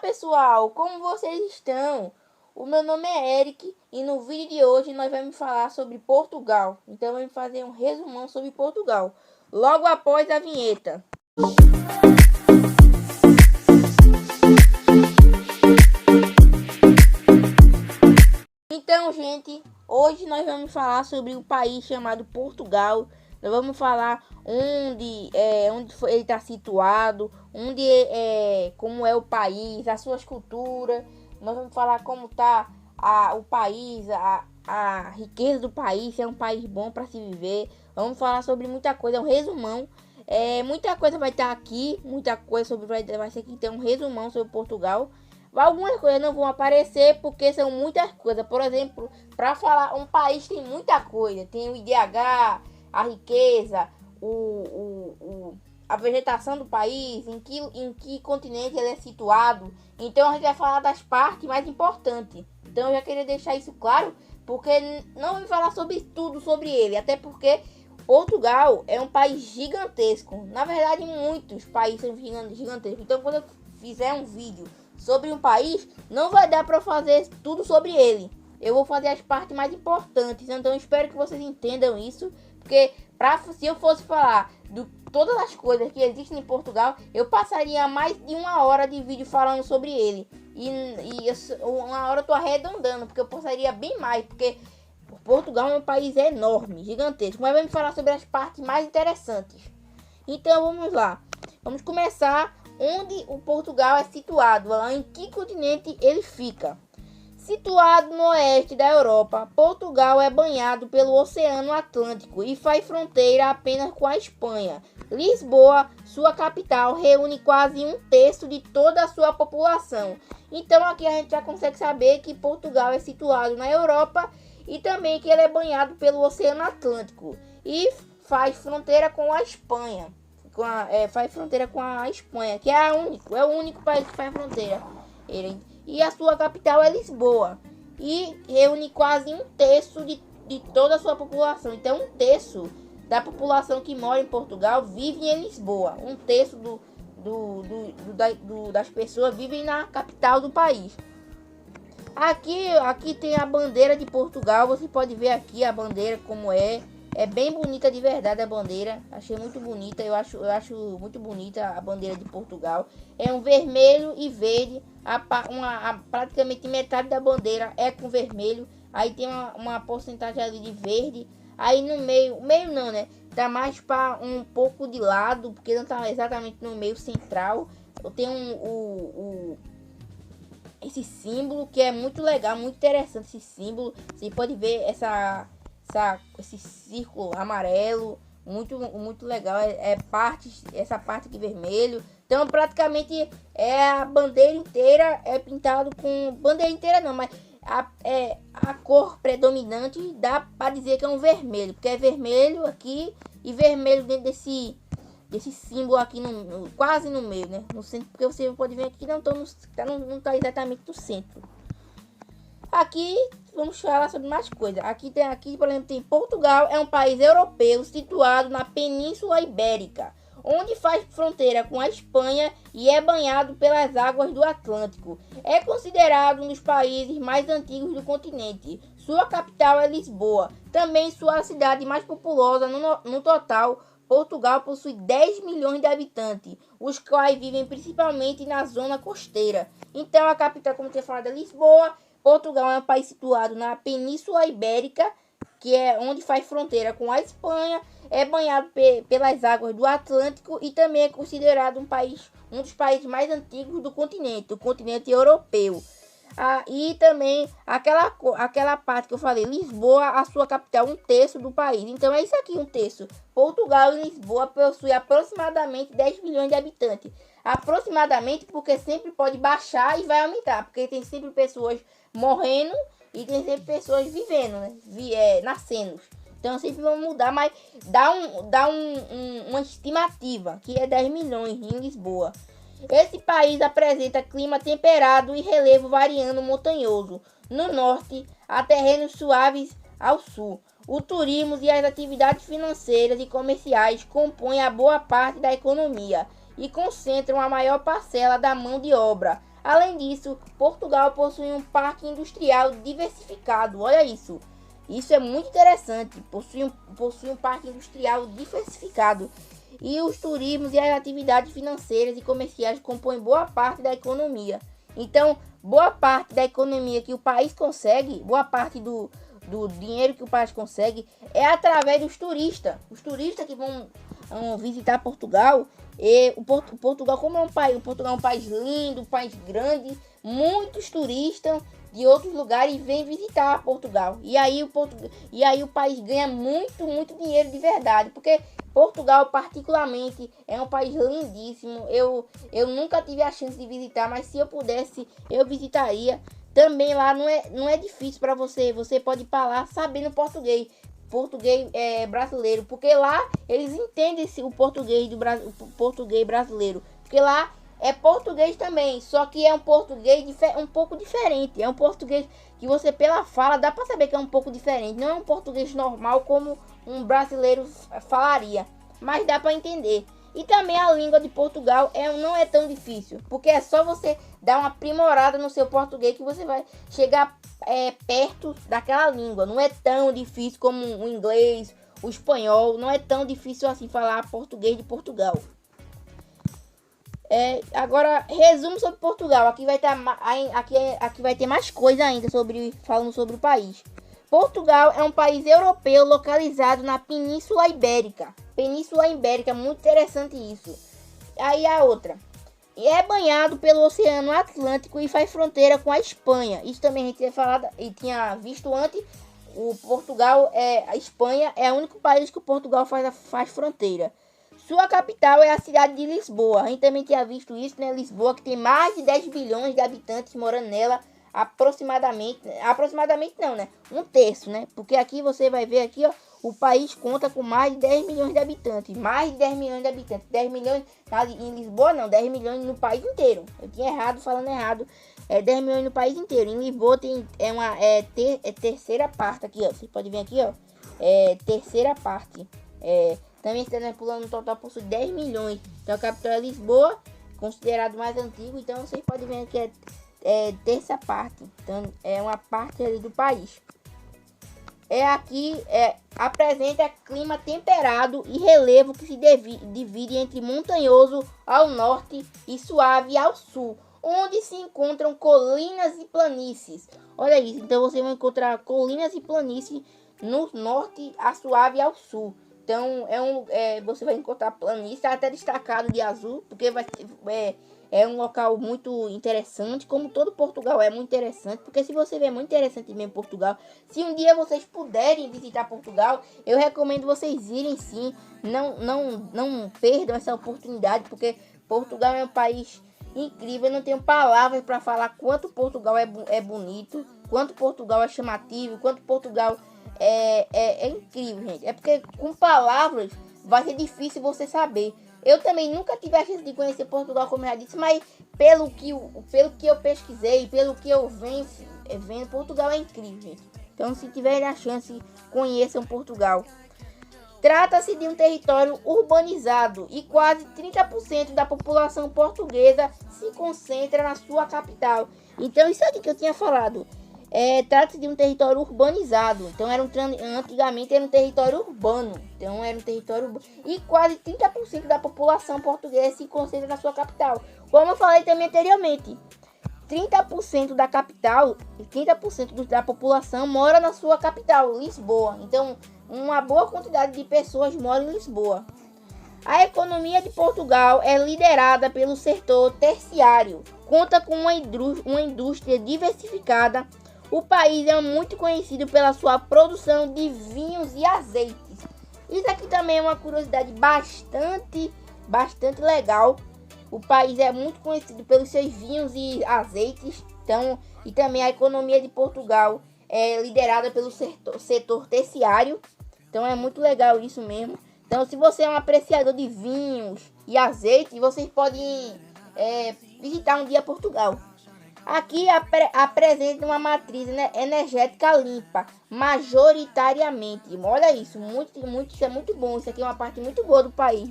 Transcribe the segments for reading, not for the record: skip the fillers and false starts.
pessoal, como vocês estão? O meu nome é Eric e no vídeo de hoje nós vamos falar sobre Portugal. Então vamos fazer um resumão sobre Portugal, logo após a vinheta. Então, gente, hoje nós vamos falar sobre um país chamado Portugal. Nós vamos falar onde ele está situado, como é o país, as suas culturas. Nós vamos falar como está o país, a riqueza do país, se é um país bom para se viver. Vamos falar sobre muita coisa, um resumão. Muita coisa vai estar aqui, muita coisa vai ser aqui, tem um resumão sobre Portugal. Algumas coisas não vão aparecer porque são muitas coisas. Por exemplo, para falar, um país tem muita coisa. Tem o IDH, a riqueza, a vegetação do país, em que continente ele é situado. Então a gente vai falar das partes mais importantes. Então eu já queria deixar isso claro, porque não vamos falar sobre tudo sobre ele. Até porque Portugal é um país gigantesco. Na verdade, muitos países são gigantescos. Então quando eu fizer um vídeo sobre um país, não vai dar para fazer tudo sobre ele. Eu vou fazer as partes mais importantes. Então eu espero que vocês entendam isso, porque se eu fosse falar de todas as coisas que existem em Portugal, eu passaria mais de 1 hora de vídeo falando sobre ele. E 1 hora eu tô arredondando, porque eu passaria bem mais, porque Portugal é um país enorme, gigantesco. Mas vamos falar sobre as partes mais interessantes. Então vamos lá. Vamos começar onde o Portugal é situado, em que continente ele fica. Situado no oeste da Europa, Portugal é banhado pelo Oceano Atlântico e faz fronteira apenas com a Espanha. Lisboa, sua capital, reúne quase 1/3 de toda a sua população. Então aqui a gente já consegue saber que Portugal é situado na Europa e também que ele é banhado pelo Oceano Atlântico e faz fronteira com a Espanha. Faz fronteira com a Espanha, que é o único país que faz fronteira. E a sua capital é Lisboa. E reúne quase 1/3 de toda a sua população. Então 1/3 da população que mora em Portugal vive em Lisboa. 1/3 das pessoas vivem na capital do país. Aqui tem a bandeira de Portugal. Você pode ver aqui a bandeira como é. É bem bonita de verdade a bandeira. Achei muito bonita. Eu acho muito bonita a bandeira de Portugal. É um vermelho e verde. Praticamente metade da bandeira é com vermelho. Aí tem uma porcentagem ali de verde. Aí no meio não, né? Tá mais para um pouco de lado, porque não tá exatamente no meio central. Tem esse símbolo que é muito legal, muito interessante esse símbolo. Você pode ver esse círculo amarelo, muito legal. Essa parte aqui vermelho. Então praticamente a bandeira inteira é pintado com bandeira inteira não, mas a cor predominante dá para dizer que é um vermelho, porque é vermelho aqui e vermelho dentro desse símbolo aqui quase no meio, né? No centro, porque você pode ver aqui não tá exatamente no centro. Aqui vamos falar sobre mais coisas. Aqui, por exemplo, tem Portugal, é um país europeu situado na Península Ibérica, onde faz fronteira com a Espanha e é banhado pelas águas do Atlântico. É considerado um dos países mais antigos do continente. Sua capital é Lisboa, também sua cidade mais populosa no total. Portugal possui 10 milhões de habitantes, os quais vivem principalmente na zona costeira. Então a capital, como eu tinha falado, é Lisboa. Portugal é um país situado na Península Ibérica, que é onde faz fronteira com a Espanha, é banhado pelas águas do Atlântico e também é considerado um dos países mais antigos do continente europeu. E também aquela parte que eu falei, Lisboa, a sua capital, 1/3 do país. Então é isso aqui, 1/3. Portugal e Lisboa possuem aproximadamente 10 milhões de habitantes. Aproximadamente, porque sempre pode baixar e vai aumentar, porque tem sempre pessoas morrendo e tem sempre pessoas vivendo, né? Nascendo. Então sempre vão mudar, mas dá uma estimativa que é 10 milhões em Lisboa. Esse país apresenta clima temperado e relevo variando montanhoso no norte, a terrenos suaves ao sul. O turismo e as atividades financeiras e comerciais compõem a boa parte da economia e concentram a maior parcela da mão de obra. Além disso, Portugal possui um parque industrial diversificado. Olha isso. Isso é muito interessante. Possui um parque industrial diversificado. E os turismos e as atividades financeiras e comerciais compõem boa parte da economia. Então, boa parte da economia que o país consegue, boa parte do dinheiro que o país consegue é através dos turistas. Os turistas que vão visitar Portugal. E Portugal, como é um país, Portugal é um país lindo, um país grande, muitos turistas de outros lugares vêm visitar Portugal. E aí o país ganha muito dinheiro de verdade, porque Portugal particularmente é um país lindíssimo. Eu nunca tive a chance de visitar, mas se eu pudesse, eu visitaria. Também lá não é difícil para você. Você pode ir para lá sabendo português brasileiro, porque lá eles entendem o português português brasileiro, porque lá é português também, só que é um português um pouco diferente, é um português que você pela fala dá para saber que é um pouco diferente, não é um português normal como um brasileiro falaria, mas dá para entender. E também a língua de Portugal não é tão difícil, porque é só você dar uma aprimorada no seu português que você vai chegar perto daquela língua. Não é tão difícil como o inglês, o espanhol. Não é tão difícil assim falar português de Portugal. Agora, resumo sobre Portugal. Aqui vai ter mais coisa ainda falando sobre o país. Portugal é um país europeu localizado na Península Ibérica. Península Ibérica, muito interessante isso. Aí a outra. É banhado pelo Oceano Atlântico e faz fronteira com a Espanha. Isso também a gente tinha falado e tinha visto antes. A Espanha é o único país que o Portugal faz froteira. Sua capital é a cidade de Lisboa. A gente também tinha visto isso, né? Lisboa, que tem mais de 10 bilhões de habitantes morando nela. Aproximadamente não, né? Um terço, né? Porque aqui você vai ver aqui, ó, o país conta com mais de 10 milhões de habitantes. Mais de 10 milhões de habitantes. 10 milhões em Lisboa, não. 10 milhões no país inteiro. Eu tinha falando errado. 10 milhões no país inteiro. Em Lisboa tem terceira parte aqui, ó. Você pode ver aqui, ó. Terceira parte. Também está pulando no total possui 10 milhões. Então a capital é Lisboa, considerado mais antigo. Então vocês podem ver que terça parte. Então é uma parte ali do país. Apresenta clima temperado e relevo que se divide entre montanhoso ao norte e suave ao sul, onde se encontram colinas e planícies. Olha isso, então você vai encontrar colinas e planícies no norte, a suave ao sul. Então você vai encontrar planície, tá até destacado de azul, porque é um local muito interessante, como todo Portugal é muito interessante, porque se você vê, é muito interessante mesmo Portugal. Se um dia vocês puderem visitar Portugal, eu recomendo vocês irem sim, não perdam essa oportunidade, porque Portugal é um país incrível. Eu não tenho palavras para falar quanto Portugal é bonito, quanto Portugal é chamativo, quanto Portugal é incrível, gente. É porque com palavras vai ser difícil você saber. Eu também nunca tive a chance de conhecer Portugal, como eu já disse, mas pelo que eu pesquisei, pelo que eu venho vendo, Portugal é incrível, gente. Então, se tiverem a chance, conheçam Portugal. Trata-se de um território urbanizado e quase 30% da população portuguesa se concentra na sua capital. Então, isso aqui que eu tinha falado. Trata-se de um território urbanizado. Então antigamente era um território urbano. Então era um território urbano. E quase 30% da população portuguesa se concentra na sua capital. Como eu falei também anteriormente, 30% da capital e 30% da população mora na sua capital, Lisboa. Então uma boa quantidade de pessoas moram em Lisboa. A economia de Portugal é liderada pelo setor terciário. Conta com uma indústria diversificada. O país é muito conhecido pela sua produção de vinhos e azeites. Isso aqui também é uma curiosidade bastante legal. O país é muito conhecido pelos seus vinhos e azeites. Então, e também a economia de Portugal é liderada pelo setor terciário. Então é muito legal isso mesmo. Então, se você é um apreciador de vinhos e azeites, vocês podem visitar um dia Portugal. Aqui apresenta uma matriz energética limpa, majoritariamente. Olha isso, isso é muito bom. Isso aqui é uma parte muito boa do país.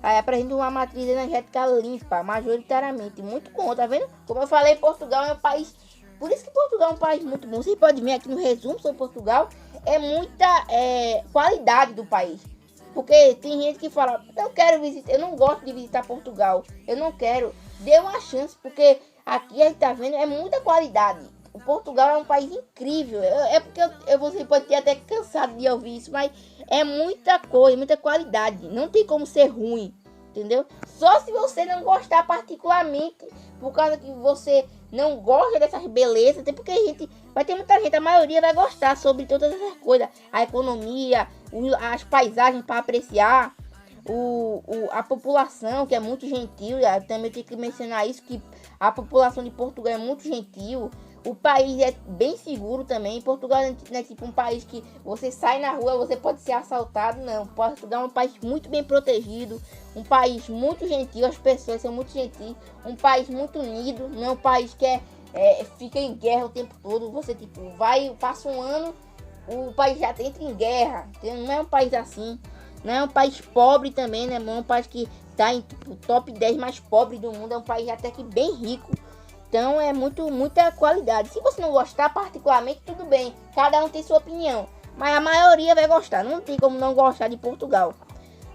Aí apresenta uma matriz energética limpa, majoritariamente. Muito bom, tá vendo? Como eu falei, Portugal é um país... Por isso que Portugal é um país muito bom. Você pode ver aqui no resumo sobre Portugal. É muita qualidade do país. Porque tem gente que fala, eu quero visitar, eu não gosto de visitar Portugal. Eu não quero. Dê uma chance, porque aqui a gente tá vendo, é muita qualidade. O Portugal é um país incrível. É porque você pode ter até cansado de ouvir isso, mas é muita coisa, muita qualidade. Não tem como ser ruim, entendeu? Só se você não gostar particularmente, por causa que você não gosta dessas belezas. Até porque a gente vai ter muita gente, a maioria vai gostar sobre todas essas coisas. A economia, as paisagens para apreciar. A população, que é muito gentil. Também tenho que mencionar isso, que a população de Portugal é muito gentil. O país é bem seguro também. Portugal não é tipo um país que você sai na rua, você pode ser assaltado. Não, Portugal é um país muito bem protegido. Um país muito gentil, as pessoas são muito gentis. Um país muito unido. Não é um país que fica em guerra o tempo todo. Você tipo, passa um ano, o país já entra em guerra. Não é um país assim. Não é um país pobre também, né? Não é um país que tá em tipo, top 10 mais pobre do mundo. É um país até que bem rico. Então é muita qualidade. Se você não gostar particularmente, tudo bem. Cada um tem sua opinião. Mas a maioria vai gostar. Não tem como não gostar de Portugal.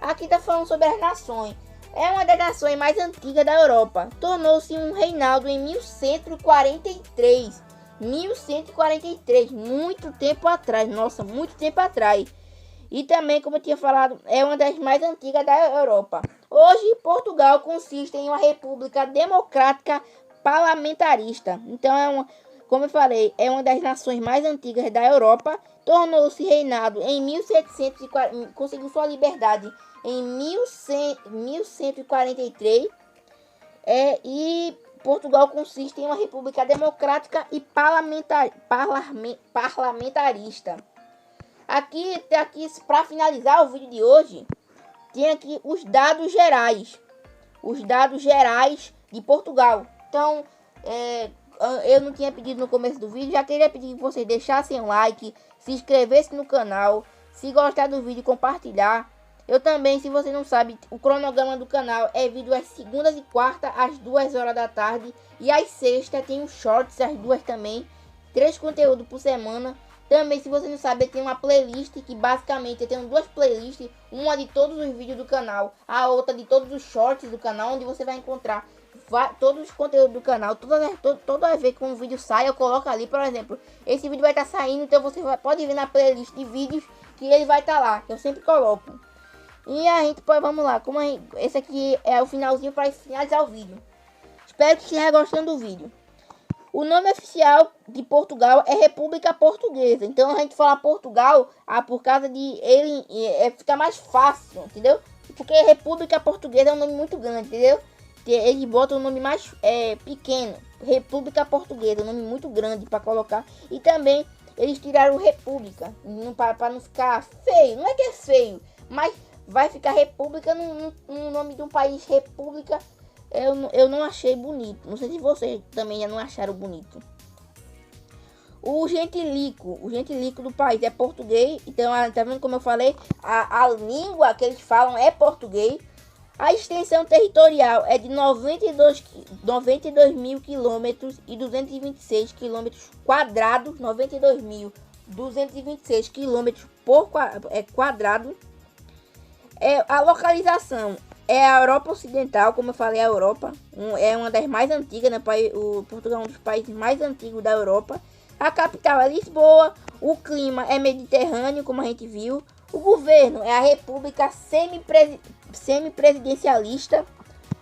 Aqui tá falando sobre as nações. É uma das nações mais antigas da Europa. Tornou-se um reinado em 1143. 1143. Muito tempo atrás. Nossa, muito tempo atrás. E também, como eu tinha falado, é uma das mais antigas da Europa. Hoje, Portugal consiste em uma república democrática parlamentarista. Então como eu falei, é uma das nações mais antigas da Europa. Tornou-se reinado em 1740, conseguiu sua liberdade em 1143. E Portugal consiste em uma república democrática e parlamentarista. Aqui para finalizar o vídeo de hoje, tem aqui os dados gerais. Os dados gerais de Portugal. Então, eu não tinha pedido no começo do vídeo, já queria pedir que vocês deixassem um like, se inscrevessem no canal, se gostar do vídeo, compartilhar. Eu também, se você não sabe, o cronograma do canal é vídeo às segundas e quartas, às 2 horas da tarde, e às sextas tem os shorts, às 2 também, 3 conteúdos por semana. Também, se você não sabe, eu tenho uma playlist que basicamente eu tenho 2 playlists, uma de todos os vídeos do canal, a outra de todos os shorts do canal, onde você vai encontrar todos os conteúdos do canal. Toda vez que um vídeo sai, eu coloco ali. Por exemplo, esse vídeo vai estar saindo, então você pode ver na playlist de vídeos que ele vai estar lá, que eu sempre coloco. E a gente pode, vamos lá, esse aqui é o finalzinho para finalizar o vídeo. Espero que esteja gostando do vídeo. O nome oficial de Portugal é República Portuguesa. Então a gente fala Portugal por causa de ele fica mais fácil, entendeu? Porque República Portuguesa é um nome muito grande, entendeu? Ele bota um nome mais pequeno, República Portuguesa, um nome muito grande para colocar. E também eles tiraram República, para não ficar feio. Não é que é feio, mas vai ficar República no nome de um país. República, eu não achei bonito. Não sei se vocês também já não acharam bonito. O gentilico do país é português. Então, tá vendo como eu falei? A língua que eles falam é português. A extensão territorial é de 92 mil quilômetros e 226 quilômetros quadrados. 92.226 quilômetros quadrado. A localização é a Europa Ocidental, como eu falei, a Europa é uma das mais antigas, né? O Portugal é um dos países mais antigos da Europa. A capital é Lisboa. O clima é mediterrâneo, como a gente viu. O governo é a República semipresidencialista.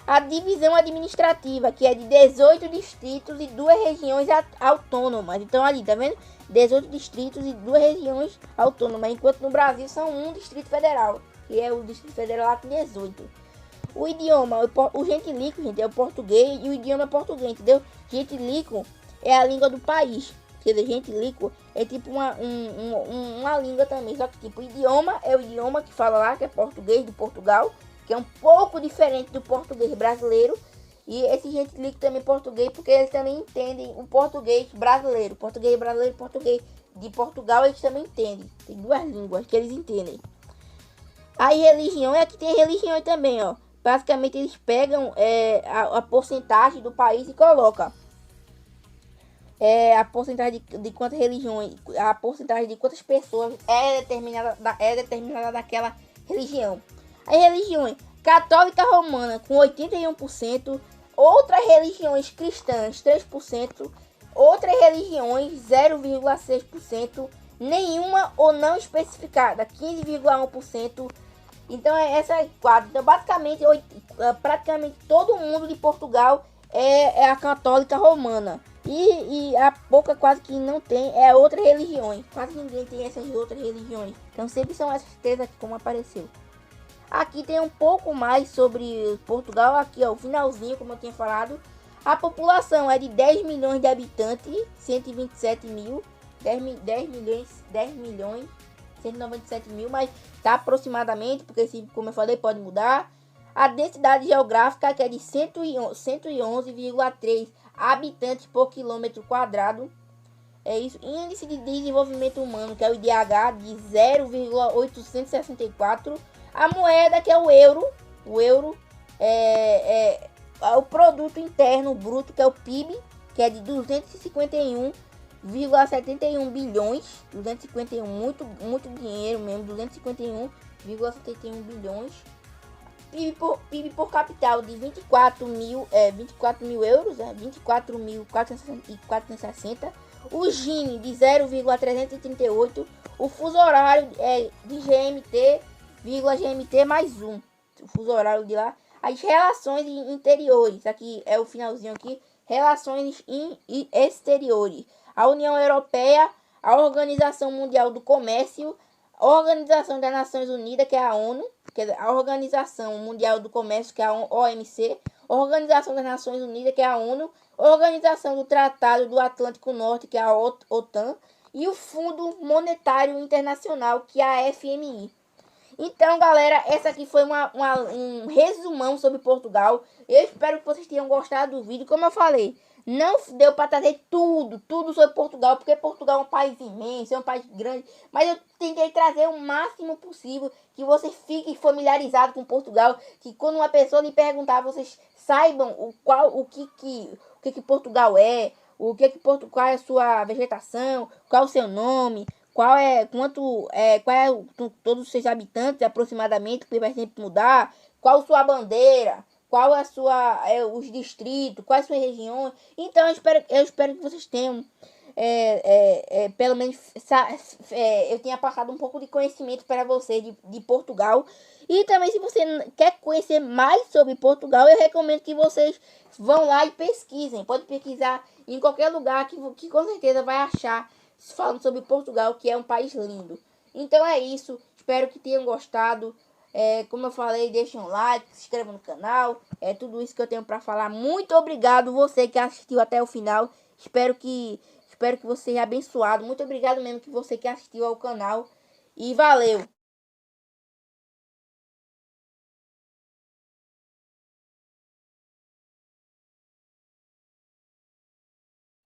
A divisão administrativa, que é de 18 distritos e 2 regiões autônomas. Então ali, tá vendo? 18 distritos e 2 regiões autônomas. Enquanto no Brasil são um distrito federal, que é o Distrito Federal lá com 18. O idioma, o gentilico, gente, é o português e o idioma é português, entendeu? Gentilico é a língua do país. Quer dizer, gentilico é tipo uma língua também, só que tipo, o idioma é o idioma que fala lá, que é português de Portugal, que é um pouco diferente do português brasileiro. E esse gentilico também é português, porque eles também entendem o português brasileiro. Português brasileiro e português de Portugal, eles também entendem. Tem 2 línguas que eles entendem. Aí religião, aqui tem religião também, ó. basicamente eles pegam a porcentagem do país e colocam a porcentagem de quantas religiões, a porcentagem de quantas pessoas é determinada daquela religião. As religiões católica romana com 81%, outras religiões cristãs 3%, outras religiões 0,6%, nenhuma ou não especificada 15,1%. Então essa quadra. Então basicamente praticamente todo mundo de Portugal é a católica romana. E a pouca quase que não tem é outras religiões. Quase ninguém tem essas outras religiões. Então sempre são essas três aqui como apareceu. Aqui tem um pouco mais sobre Portugal. Aqui ó, o finalzinho, como eu tinha falado. A população é de 10 milhões de habitantes, 127 mil, 10 milhões, 197 mil, mas tá aproximadamente, porque como eu falei, pode mudar. A densidade geográfica que é de 111,3 habitantes por quilômetro quadrado. É isso. Índice de desenvolvimento humano, que é o IDH, de 0,864. A moeda, que é o euro. O euro é o produto interno bruto, que é o PIB, que é de 251,71 bilhões. 251, muito dinheiro mesmo. 251,71 bilhões. PIB por capital de 24 mil euros, 24.460. O Gini de 0,338. O fuso horário de GMT mais 1. O fuso horário de lá. As relações interiores, aqui é o finalzinho aqui. Relações exteriores. A União Europeia, a Organização Mundial do Comércio, a Organização das Nações Unidas, que é a ONU, que é a Organização Mundial do Comércio, que é a OMC, a Organização das Nações Unidas, que é a ONU, a Organização do Tratado do Atlântico Norte, que é a OTAN, e o Fundo Monetário Internacional, que é a FMI. Então, galera, essa aqui foi um resumão sobre Portugal. Eu espero que vocês tenham gostado do vídeo. Como eu falei, não deu para trazer tudo sobre Portugal, porque Portugal é um país imenso, é um país grande. Mas eu tentei trazer o máximo possível, que vocês fiquem familiarizados com Portugal. Que quando uma pessoa lhe perguntar, vocês saibam o que Portugal é, qual é a sua vegetação, qual é o seu nome. Qual é todos os seus habitantes aproximadamente, que vai sempre mudar, qual a sua bandeira, qual a sua os distritos, quais suas regiões. Então eu espero que vocês tenham pelo menos eu tenha passado um pouco de conhecimento para vocês de Portugal. E também, se você quer conhecer mais sobre Portugal, eu recomendo que vocês vão lá e pesquisem. Pode pesquisar em qualquer lugar que com certeza vai achar falando sobre Portugal, que é um país lindo. Então é isso, espero que tenham gostado. Como eu falei, deixem um like, se inscrevam no canal. É tudo isso que eu tenho para falar. Muito obrigado você que assistiu até o final. Espero que você seja abençoado. Muito obrigado mesmo que você que assistiu ao canal. E valeu!